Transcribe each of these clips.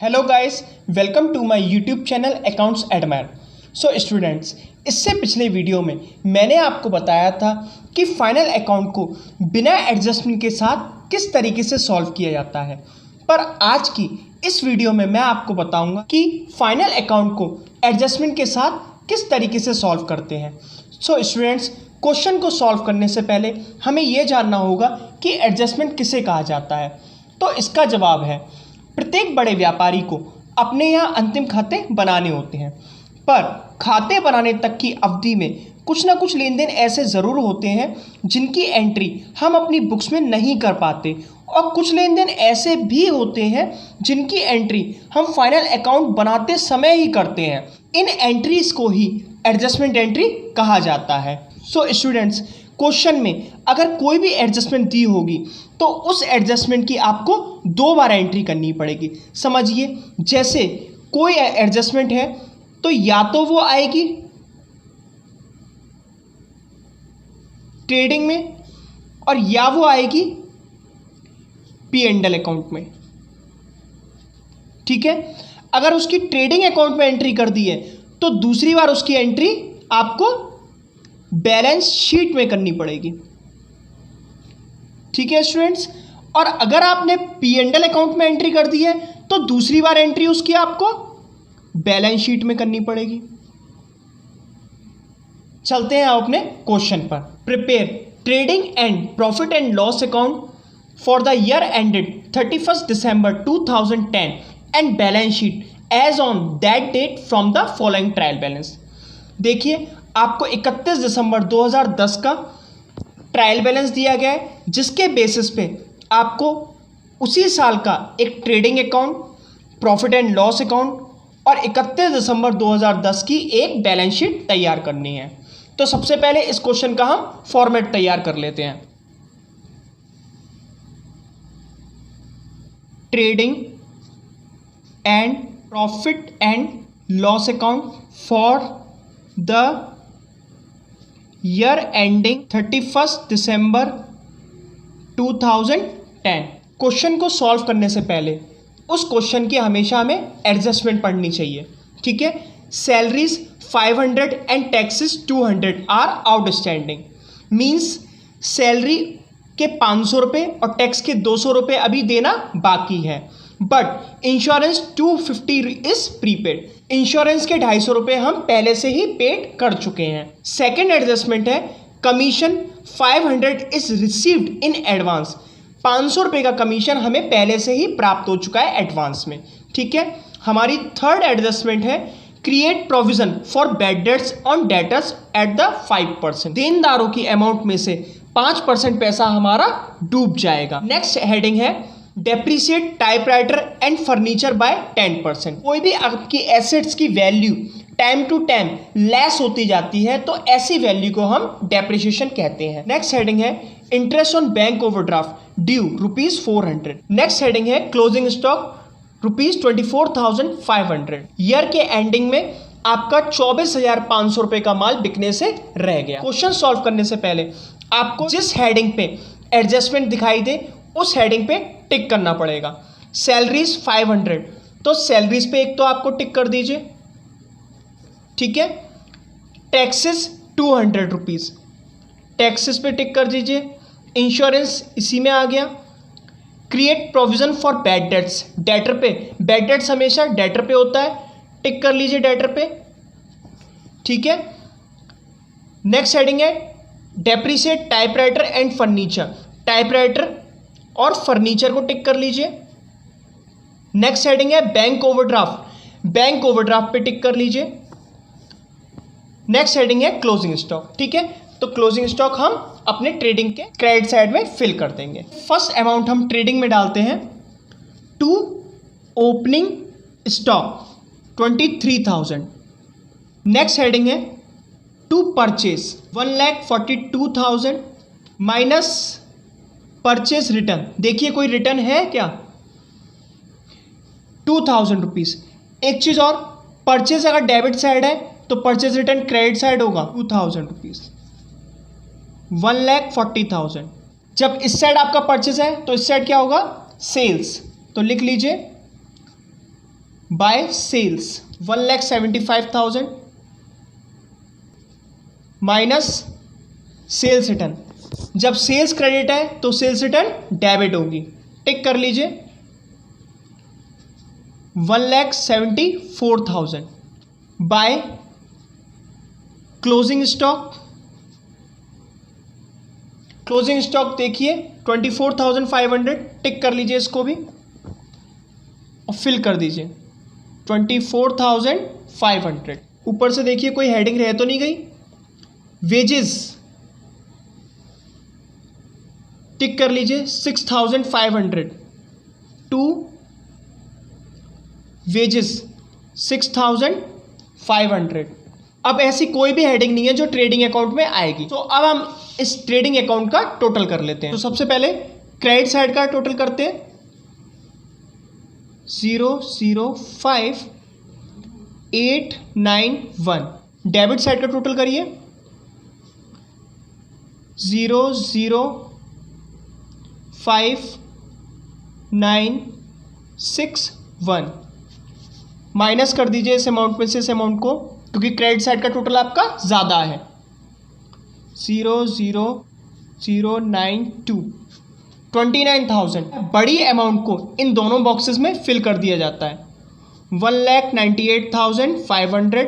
Hello guys, welcome to my YouTube channel accounts admire. So students, इससे पिछले video में मैंने आपको बताया था कि फाइनल अकाउंट को बिना एडजस्टमेंट के साथ किस तरीके से सॉल्व किया जाता है। पर आज की इस वीडियो में मैं आपको बताऊंगा कि फाइनल अकाउंट को एडजस्टमेंट के साथ किस तरीके से सॉल्व करते हैं। सो स्टूडेंट्स, क्वेश्चन को सॉल्व करने से पहले हमें यह जानना होगा कि एडजस्टमेंट किसे कहा जाता है। तो इसका जवाब है, प्रत्येक बड़े व्यापारी को अपने यहाँ अंतिम खाते बनाने होते हैं, पर खाते बनाने तक की अवधि में कुछ ना कुछ लेन देन ऐसे ज़रूर होते हैं जिनकी एंट्री हम अपनी बुक्स में नहीं कर पाते, और कुछ लेन देन ऐसे भी होते हैं जिनकी एंट्री हम फाइनल अकाउंट बनाते समय ही करते हैं। इन एंट्रीज़ को ही एडजस्टमेंट एंट्री कहा जाता है। सो स्टूडेंट्स, क्वेश्चन में अगर कोई भी एडजस्टमेंट दी होगी तो उस एडजस्टमेंट की आपको 2 बार एंट्री करनी पड़ेगी। समझिए, जैसे कोई एडजस्टमेंट है तो या तो वो आएगी ट्रेडिंग में और या वो आएगी P&L अकाउंट में। ठीक है, अगर उसकी ट्रेडिंग अकाउंट में एंट्री कर दी है तो दूसरी बार उसकी एंट्री आपको बैलेंस शीट में करनी पड़ेगी। ठीक है स्टूडेंट्स, और अगर आपने P&L अकाउंट में एंट्री कर दी है तो दूसरी बार एंट्री उसकी आपको बैलेंस शीट में करनी पड़ेगी। चलते हैं अपने क्वेश्चन पर। Prepare trading and profit and loss account for the year ended 31 December 2010 and balance sheet as on that date from the following trial balance. देखिए, आपको 31 दिसंबर 2010 का ट्रायल बैलेंस दिया गया है, जिसके बेसिस पे आपको उसी साल का एक trading account, profit and loss account और 31 दिसंबर 2010 की एक बैलेंस शीट तैयार करनी है। तो सबसे पहले इस क्वेश्चन का हम फॉर्मेट तैयार कर लेते हैं। Trading and profit and loss account for the year ending 31 December 2010। Question को सॉल्व करने से पहले उस क्वेश्चन की हमेशा हमें एडजस्टमेंट पढ़नी चाहिए। ठीक है, salaries 500 and taxes 200 are outstanding. Means salary के 500 रुपये और टैक्स के 200 रुपये अभी देना बाकी है, but insurance 250 is prepaid. Insurance के 250 रुपये हम पहले से ही पेड कर चुके हैं। सेकेंड एडजस्टमेंट है, commission 500 is received in advance. 500 रुपये का कमीशन हमें पहले से ही प्राप्त हो चुका है एडवांस में। ठीक है, हमारी थर्ड एडजस्टमेंट है, create provision for bad debts on debtors at the 5%। देनदारों की अमाउंट में से 5% पैसा हमारा डूब जाएगा। नेक्स्ट हेडिंग है, depreciate typewriter and furniture by 10%। कोई भी आपकी एसेट्स की value time to time less होती जाती है तो ऐसी वैल्यू को हम डेप्रिसिएशन कहते हैं। नेक्स्ट हेडिंग है, interest on bank overdraft due ₹400। Next heading है, क्लोजिंग स्टॉक ₹24,500। ईयर के एंडिंग में आपका 24,500 रुपये का माल बिकने से रह गया। क्वेश्चन सॉल्व करने से पहले आपको जिस हेडिंग पे एडजस्टमेंट दिखाई दे उस हेडिंग पे टिक करना पड़ेगा। सैलरीज 500, तो सैलरीज पे एक तो आपको टिक कर दीजिए। ठीक है, टैक्सेस 200 रुपीज़, टैक्सेस पे टिक कर दीजिए। इंश्योरेंस इसी में आ गया। Create provision for bad dates, debtor पे, बैड डेट्स हमेशा डेटर पे होता है, टिक कर लीजिए डेटर पे। ठीक है, नेक्स्ट हेडिंग है, depreciate typewriter and furniture, typewriter और फर्नीचर को टिक कर लीजिए। नेक्स्ट हेडिंग है, बैंक ओवरड्राफ्ट, बैंक ओवरड्राफ्ट पे टिक कर लीजिए। नेक्स्ट हेडिंग है, क्लोजिंग स्टॉक। ठीक है, तो क्लोजिंग स्टॉक हम अपने ट्रेडिंग के क्रेडिट साइड में फिल कर देंगे। फर्स्ट अमाउंट हम ट्रेडिंग में डालते हैं, to opening stock 23,000। Next heading है, to purchase 1,42,000 minus purchase return. देखिए, कोई रिटर्न है क्या? 2,000 रुपीज़। एक चीज़ और, परचेज अगर डेबिट साइड है तो परचेज रिटर्न क्रेडिट साइड होगा। 2,000 रुपीज़, 1,40,000। जब इस साइड आपका परचेज है तो इस साइड क्या होगा? सेल्स। तो लिख लीजिए by sales 1,75,000 minus sales return. जब सेल्स क्रेडिट है तो सेल्स रिटर्न डेबिट होगी, टिक कर लीजिए। 1,74,000 by closing stock. Closing stock देखिए 24,500, टिक कर लीजिए इसको भी और फिल कर दीजिए 24,500। ऊपर से देखिए कोई हेडिंग रह तो नहीं गई। वेजेस टिक कर लीजिए 6,500 टू वेजेस 6,500। अब ऐसी कोई भी हेडिंग नहीं है जो ट्रेडिंग अकाउंट में आएगी। तो अब हम इस ट्रेडिंग अकाउंट का टोटल कर लेते हैं। तो सबसे पहले क्रेडिट साइड का टोटल करते हैं 005,891। डेबिट साइड का टोटल करिए 005,961। माइनस कर दीजिए इस अमाउंट में से इस अमाउंट को, क्योंकि क्रेडिट साइड का टोटल आपका ज़्यादा है। 0,0,092 29,000। बड़ी अमाउंट को इन दोनों बॉक्सेस में फिल कर दिया जाता है। 1,98,500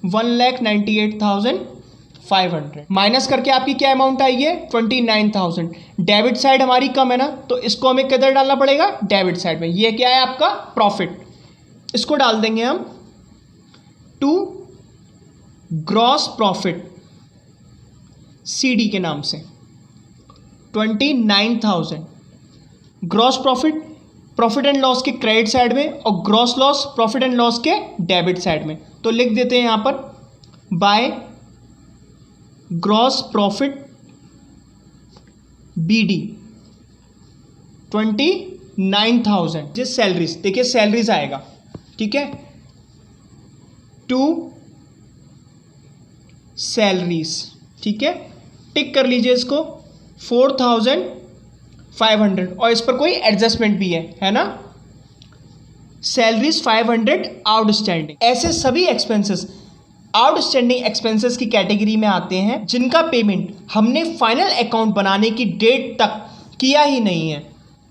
1,98,500 माइनस करके आपकी क्या अमाउंट आई है 29,000। डेबिट साइड हमारी कम है ना, तो इसको हमें किधर डालना पड़ेगा, डेबिट साइड में। ये क्या है आपका प्रॉफिट, इसको डाल देंगे हम टू ग्रॉस प्रॉफिट सीडी के नाम से 29,000। Gross profit profit and loss के क्रेडिट साइड में और gross loss profit and loss के डेबिट साइड में। तो लिख देते हैं यहां पर बाय ग्रॉस प्रॉफिट बीडी 29,000। जिस सैलरीज, देखिए सैलरीज आएगा, ठीक है, टू सैलरीज, ठीक है, टिक कर लीजिए इसको 4,500 और इस पर कोई एडजस्टमेंट भी है ना। Salaries 500 outstanding. ऐसे सभी एक्सपेंसेस आउटस्टैंडिंग एक्सपेंसेस की कैटेगरी में आते हैं जिनका पेमेंट हमने फाइनल अकाउंट बनाने की डेट तक किया ही नहीं है।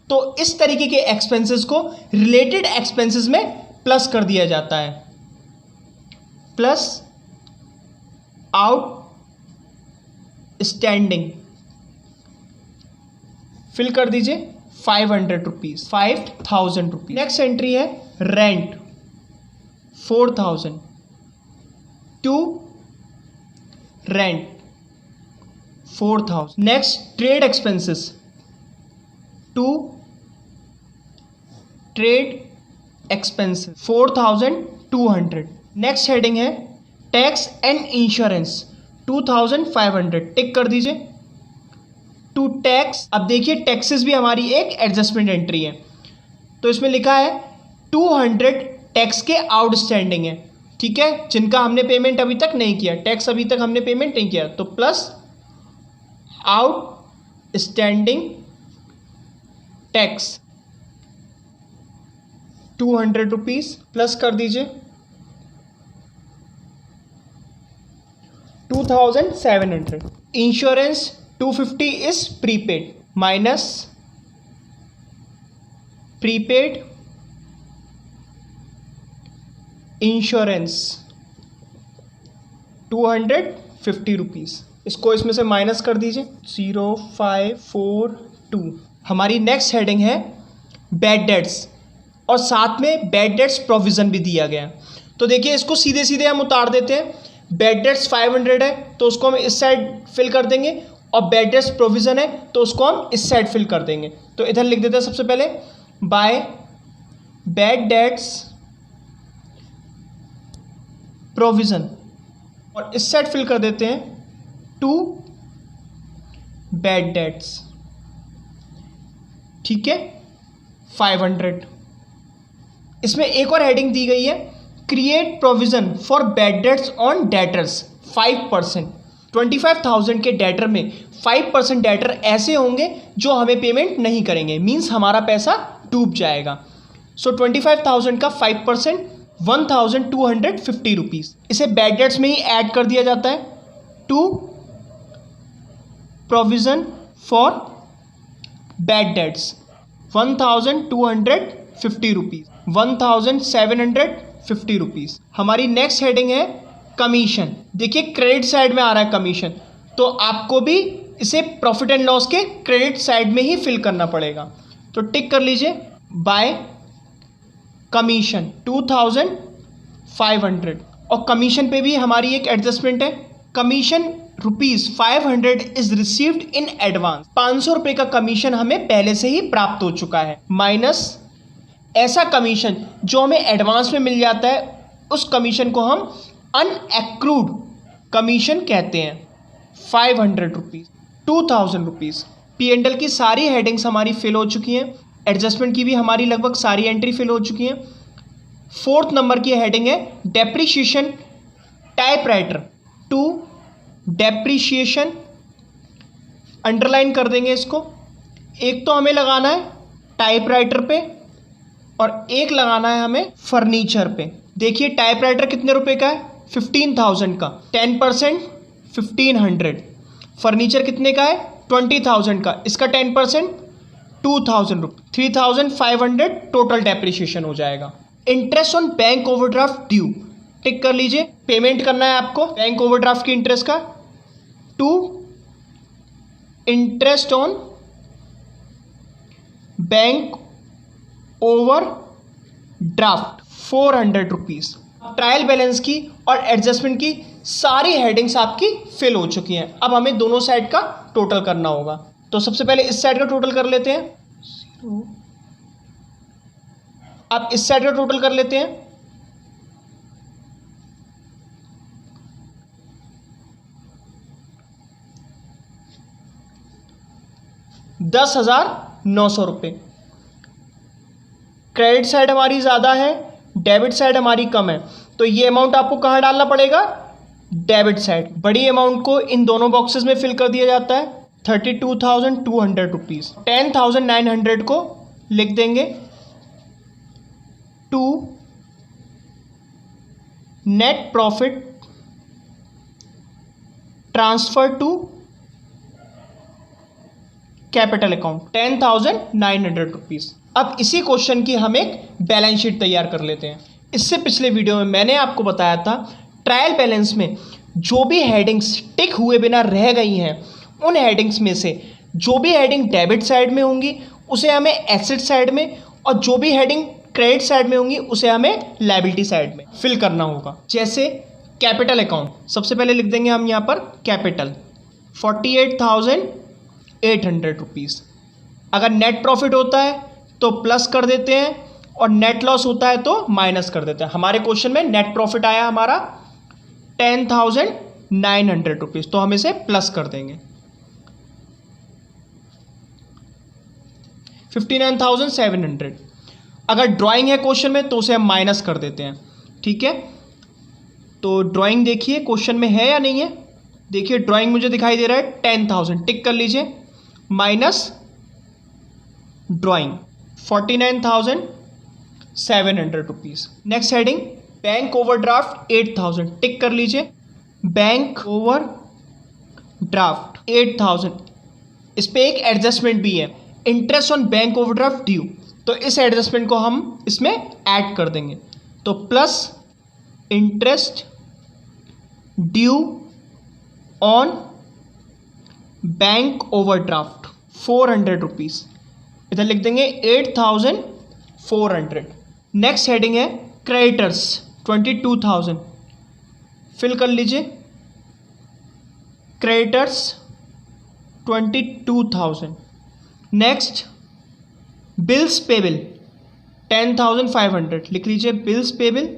तो इस तरीके के एक्सपेंसेस को रिलेटेड एक्सपेंसेस में प्लस कर दिया जाता है। प्लस आउटस्टैंडिंग फिल कर दीजिए 500 रुपीज़ 5,000 रुपीज़। नेक्स्ट एंट्री है rent 4,000 to rent 4,000। Next trade expenses to trade expenses 4,200। Next heading है टैक्स एंड इंश्योरेंस 2,500, टिक कर दीजिए टू टैक्स। अब देखिए टैक्सेस भी हमारी एक एडजस्टमेंट एंट्री है, तो इसमें लिखा है 200 टैक्स के आउटस्टैंडिंग है, ठीक है, जिनका हमने पेमेंट अभी तक नहीं किया, टैक्स अभी तक हमने पेमेंट नहीं किया। तो plus outstanding tax 200 rupees plus कर दीजिए 2,700। Insurance 250 is prepaid minus prepaid insurance 250 rupees. इसको इसमें से माइनस कर दीजिए 0,542। हमारी नेक्स्ट हेडिंग है बैड डेट्स और साथ में बैड डेट्स प्रोविज़न भी दिया गया। तो देखिए इसको सीधे सीधे हम उतार देते हैं। बैड डेट्स 500 है तो उसको हम इस साइड फिल कर देंगे और बैड डेट्स प्रोविज़न है तो उसको हम इस साइड फिल कर देंगे। तो इधर लिख देते हैं सबसे पहले बाय बैड डेट्स प्रोविज़न और इस साइड फिल कर देते हैं टू बैड डेट्स, ठीक है, 500। इसमें एक और हेडिंग दी गई है create provision for bad debts on debtors 5%। 25,000 के डेटर में 5% डेटर ऐसे होंगे जो हमें पेमेंट नहीं करेंगे, मींस हमारा पैसा डूब जाएगा। सो 25,000 का 5% 1250 रुपीज़। इसे बैड डेट्स में ही ऐड कर दिया जाता है to provision for bad debts 1250 rupees, 1750 rupees. हमारी नेक्स्ट हेडिंग है कमीशन। देखिए क्रेडिट साइड में आ रहा है कमीशन, तो आपको भी इसे प्रॉफिट एंड लॉस के क्रेडिट साइड में ही फिल करना पड़ेगा। तो टिक कर लीजिए बाय कमीशन 2500। और कमीशन पे भी हमारी एक एडजस्टमेंट है। Commission ₹500 is received in advance. 500 रुपये का कमीशन हमें पहले से ही प्राप्त हो चुका है, माइनस ऐसा कमीशन जो हमें एडवांस में मिल जाता है, उस कमीशन को हम अनएक्रूड कमीशन कहते हैं। 500 रुपीज़, 2000 रुपीज़। P&L की सारी हेडिंग्स हमारी फिल हो चुकी हैं, एडजस्टमेंट की भी हमारी लगभग सारी एंट्री फिल हो चुकी हैं। 4th नंबर की हेडिंग है depreciation typewriter to depreciation. Underline कर देंगे इसको। एक तो हमें लगाना है टाइपराइटर पे और एक लगाना है हमें फर्नीचर पे। देखिए टाइपराइटर कितने रुपए का है? 15,000 का। 10% 1500। फर्नीचर कितने का है? 20,000 का। इसका 10% 2,000 रुपये, 3,500 टोटल डेप्रिशिएशन हो जाएगा। Interest on bank overdraft due, tick कर लीजिए। पेमेंट करना है आपको बैंक ओवरड्राफ्ट की इंटरेस्ट का to interest on bank overdraft 400 rupees. Trial balance की और एडजस्टमेंट की सारी हेडिंग्स आपकी फिल हो चुकी हैं। अब हमें दोनों साइड का टोटल करना होगा। तो सबसे पहले इस साइड का टोटल कर लेते हैं। अब इस साइड का टोटल कर लेते हैं। ₹10,900। क्रेडिट साइड हमारी ज़्यादा है, डेबिट साइड हमारी कम है, तो ये अमाउंट आपको कहाँ डालना पड़ेगा? Debit side. बड़ी अमाउंट को इन दोनों बॉक्सेस में फिल कर दिया जाता है। 32,200 रुपीज़। 10,900 को लिख देंगे to net profit transfer to capital account 10,900 rupees. अब इसी क्वेश्चन की हम एक बैलेंस शीट तैयार कर लेते हैं। इससे पिछले वीडियो में मैंने आपको बताया था ट्रायल बैलेंस में जो भी हेडिंग्स टिक हुए बिना रह गई हैं, उन हेडिंग्स में से जो भी हेडिंग डेबिट साइड में होंगी उसे हमें एसेट साइड में, और जो भी हेडिंग क्रेडिट साइड में होंगी उसे हमें लायबिलिटी साइड में फिल करना होगा। जैसे कैपिटल अकाउंट, सबसे पहले लिख देंगे हम यहाँ पर कैपिटल 48,800 रुपीज़। अगर नेट प्रॉफिट होता है तो प्लस कर देते हैं और नेट लॉस होता है तो माइनस कर देते हैं। हमारे क्वेश्चन में नेट प्रॉफिट आया हमारा 10,900 रुपीज़, तो हम इसे प्लस कर देंगे। 59,700। अगर ड्राइंग है क्वेश्चन में तो उसे हम माइनस कर देते हैं। ठीक है, तो ड्राइंग देखिए क्वेश्चन में है या नहीं है। देखिए ड्राइंग मुझे दिखाई दे रहा है 10,000, टिक कर लीजिए, minus drawing 49,700 rupees. Next heading bank overdraft 8,000, टिक कर लीजिए, बैंक ओवर ड्राफ्ट 8,000। इस पे एक एडजस्टमेंट भी है, interest on bank overdraft due, तो इस एडजस्टमेंट को हम इसमें ऐड कर देंगे। तो plus interest due on bank overdraft 400 rupees, इधर लिख देंगे 8,400। नेक्स्ट हेडिंग है क्रेडिटर्स 22,000, फिल कर लीजिए, क्रेडिटर्स 22,000। नेक्स्ट बिल्स पेबल 10,500, लिख लीजिए बिल्स पेबल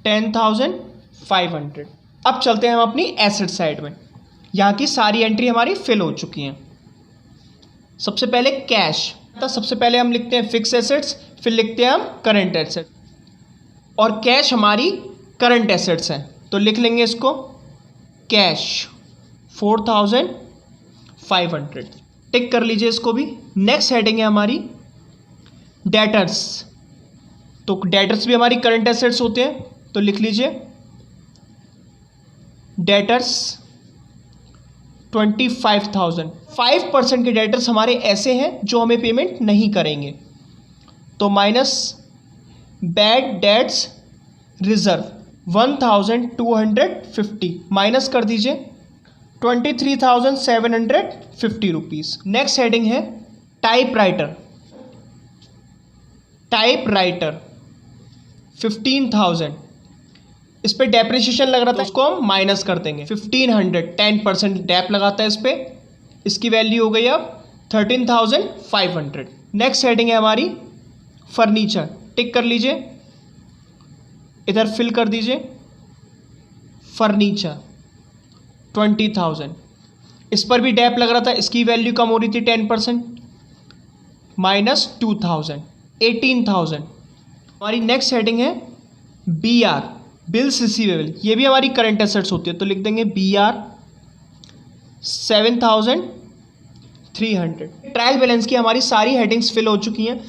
10,500। अब चलते हैं हम अपनी एसेट साइड में। यहाँ की सारी एंट्री हमारी फिल हो चुकी हैं। सबसे पहले कैश, तो सबसे पहले हम लिखते हैं फिक्स एसेट्स, फिर लिखते हैं हम करंट एसेट, और कैश हमारी करंट एसेट्स हैं, तो लिख लेंगे इसको कैश 4,500, टिक कर लीजिए इसको भी। नेक्स्ट हेडिंग है हमारी डेटर्स तो डेटर्स भी हमारी करंट एसेट्स होते हैं, तो लिख लीजिए डेटर्स 25,000। 5% के डेटर्स हमारे ऐसे हैं जो हमें पेमेंट नहीं करेंगे, तो minus bad debts reserve 1,250 minus कर दीजिए 23,750 रुपीज़। नेक्स्ट हेडिंग है टाइपराइटर। टाइपराइटर 15,000, इस पे डेप्रिसिएशन लग रहा था, उसको हम माइनस कर देंगे 1500, 10% डेप लगाता है इस पे, इसकी वैल्यू हो गई अब 13,500। नेक्स्ट हेडिंग है हमारी फर्नीचर, टिक कर लीजिए, इधर फिल कर दीजिए फर्नीचर 20,000, इस पर भी डेप लग रहा था, इसकी वैल्यू कम हो रही थी 10%, माइनस 2,000, 18,000। हमारी नेक्स्ट हेडिंग है बी आर, बिल्स रिसीवेबल, ये भी हमारी करंट एसेट्स होती है, तो लिख देंगे बी आर 7,300। ट्रायल बैलेंस की हमारी सारी हेडिंग्स फिल हो चुकी हैं।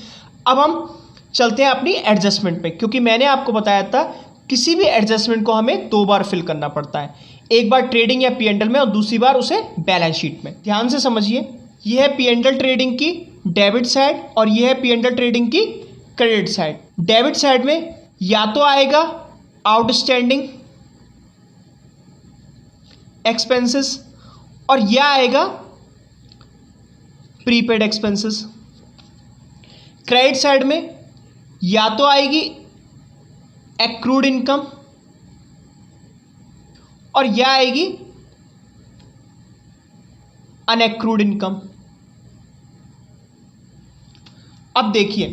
अब हम चलते हैं अपनी एडजस्टमेंट पे, क्योंकि मैंने आपको बताया था किसी भी एडजस्टमेंट को हमें 2 बार फिल करना पड़ता है, एक बार ट्रेडिंग या P&L में और दूसरी बार उसे बैलेंस शीट में। ध्यान से समझिए, यह है P&L ट्रेडिंग की डेबिट साइड और यह है P&L ट्रेडिंग की क्रेडिट साइड। डेबिट साइड में या तो आएगा आउटस्टैंडिंग एक्सपेंसेस और यह आएगा प्रीपेड एक्सपेंसेस। क्रेडिट साइड में या तो आएगी एक्रूड इनकम और यह आएगी अनएक्रूड इनकम। अब देखिए,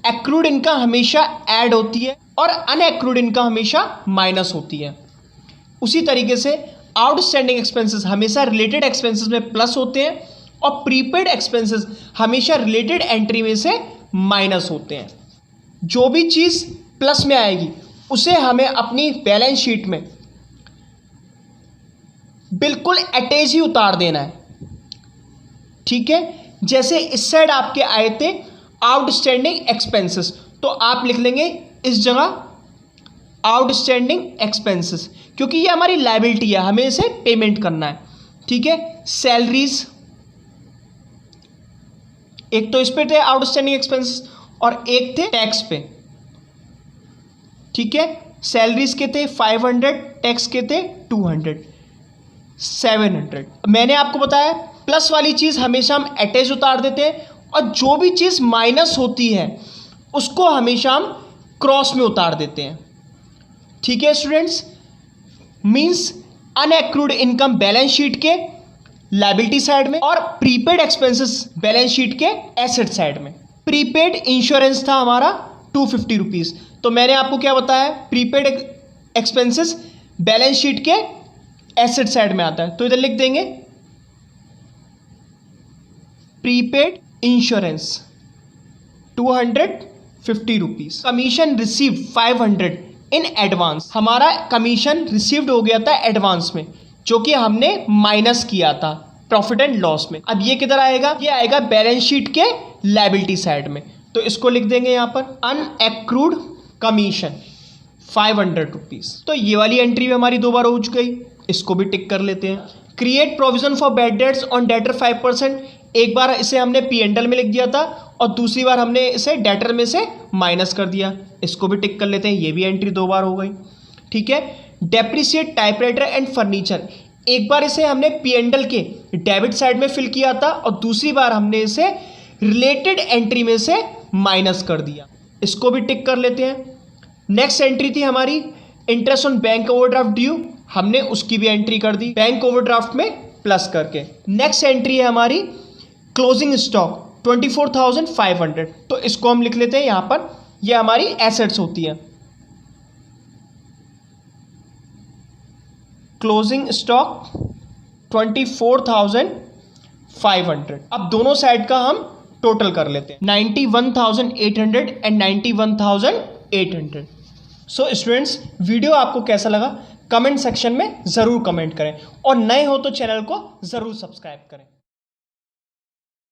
एक्रूड इनकम हमेशा ऐड होती है और अनएक्रूड इनकम हमेशा माइनस होती है। उसी तरीके से आउटस्टैंडिंग एक्सपेंसेस हमेशा रिलेटेड एक्सपेंसेस में प्लस होते हैं और प्रीपेड एक्सपेंसेस हमेशा रिलेटेड एंट्री में से माइनस होते हैं। जो भी चीज़ प्लस में आएगी उसे हमें अपनी बैलेंस शीट में बिल्कुल अटैच ही उतार देना है, ठीक है। जैसे इस साइड आपके आए थे आउटस्टैंडिंग एक्सपेंसेस, तो आप लिख लेंगे इस जगह आउटस्टैंडिंग एक्सपेंसेस, क्योंकि ये हमारी लायबिलिटी है, हमें इसे पेमेंट करना है, ठीक है। सैलरीज, एक तो इस पे थे आउटस्टैंडिंग एक्सपेंसेस और एक थे टैक्स पे, ठीक है। सैलरीज के थे 500, टैक्स के थे 200, 700। मैंने आपको बताया प्लस वाली चीज़ हमेशा हम अटैच उतार देते हैं और जो भी चीज़ माइनस होती है उसको हमेशा हम क्रॉस में उतार देते हैं, ठीक है students. Means unaccrued income balance sheet के लायबिलिटी साइड में और प्रीपेड एक्सपेंसेस बैलेंस शीट के एसेट साइड में। प्रीपेड इंश्योरेंस था हमारा 250 रुपीज़, तो मैंने आपको क्या बताया, प्रीपेड एक्सपेंसेस बैलेंस शीट के एसेट साइड में आता है, तो इधर लिख देंगे prepaid insurance 250 rupees. Commission receive 500 in advance, हमारा कमीशन रिसीव्ड हो गया था एडवांस में, जो कि हमने माइनस किया था प्रॉफिट एंड लॉस में। अब ये किधर आएगा, ये आएगा बैलेंस शीट के लायबिलिटी साइड में, तो इसको लिख देंगे यहाँ पर अनएक्रूड कमीशन 500 रुपीज़। तो ये वाली एंट्री भी हमारी 2 बार हो गई, इसको भी टिक कर लेते हैं। Create provision for bad debts on debtor 5%, एक बार इसे हमने P&L में लिख दिया था और दूसरी बार हमने इसे डेटर में से माइनस कर दिया, इसको भी टिक कर लेते हैं, ये भी एंट्री 2 बार हो गई, ठीक है। डेप्रिसिएट टाइपराइटर एंड फर्नीचर, एक बार इसे हमने P&L के डेबिट साइड में फिल किया था और दूसरी बार हमने इसे रिलेटेड एंट्री में से माइनस कर दिया, इसको भी टिक कर लेते हैं। नेक्स्ट एंट्री थी हमारी interest on bank overdraft due, हमने उसकी भी एंट्री कर दी बैंक ओवरड्राफ्ट में प्लस करके। नेक्स्ट एंट्री है हमारी क्लोजिंग स्टॉक 24,500, तो इसको हम लिख लेते हैं यहाँ पर, ये हमारी एसेट्स होती हैं। Closing stock 24,500। अब दोनों साइड का हम टोटल कर लेते हैं, 91,800 एंड 91,800। सो स्टूडेंट्स, वीडियो आपको कैसा लगा कमेंट सेक्शन में ज़रूर कमेंट करें और नए हो तो चैनल को ज़रूर सब्सक्राइब करें।